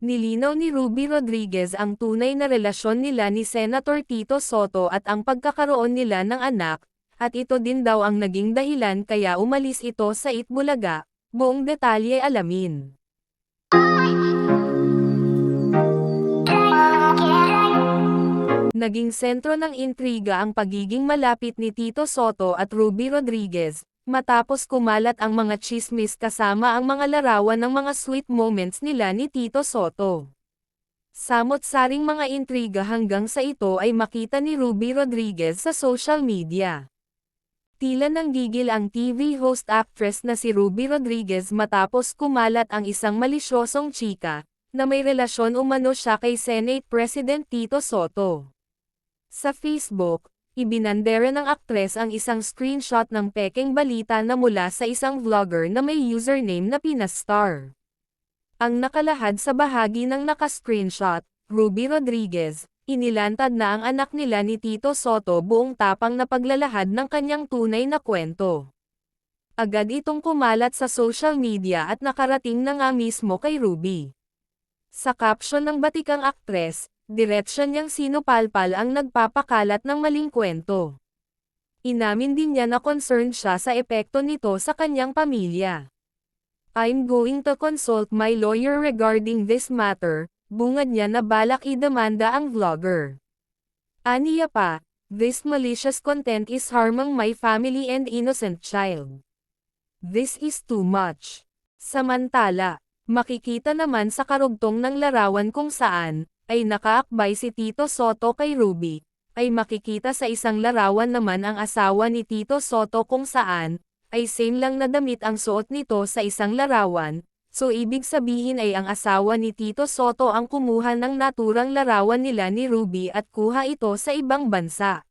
Nilinaw ni Ruby Rodriguez ang tunay na relasyon nila ni Senator Tito Sotto at ang pagkakaroon nila ng anak, at ito din daw ang naging dahilan kaya umalis ito sa Itbulaga. Buong detalye alamin. Naging sentro ng intriga ang pagiging malapit ni Tito Sotto at Ruby Rodriguez, matapos kumalat ang mga tsismis kasama ang mga larawan ng mga sweet moments nila ni Tito Sotto. Samot-saring mga intriga hanggang sa ito ay makita ni Ruby Rodriguez sa social media. Tila nanggigil ang TV host actress na si Ruby Rodriguez matapos kumalat ang isang malisyosong chika, na may relasyon umano siya kay Senate President Tito Sotto. Sa Facebook, ibinandera ng aktres ang isang screenshot ng pekeng balita na mula sa isang vlogger na may username na Pinastar. Ang nakalahad sa bahagi ng naka-screenshot, Ruby Rodriguez, inilantad na ang anak nila ni Tito Sotto buong tapang na paglalahad ng kanyang tunay na kwento. Agad itong kumalat sa social media at nakarating na nga mismo kay Ruby. Sa caption ng batikang aktres, diretsya niyang sinupalpal ang nagpapakalat ng maling kwento. Inamin din niya na concerned siya sa epekto nito sa kanyang pamilya. "I'm going to consult my lawyer regarding this matter," bungad niya na balak idemanda ang vlogger. Aniya pa, "This malicious content is harming my family and innocent child. This is too much." Samantala, makikita naman sa karugtong ng larawan kung saan, ay nakaakbay si Tito Sotto kay Ruby, ay makikita sa isang larawan naman ang asawa ni Tito Sotto kung saan, ay same lang na damit ang suot nito sa isang larawan. So ibig sabihin ay ang asawa ni Tito Sotto ang kumuha ng naturang larawan nila ni Ruby at kuha ito sa ibang bansa.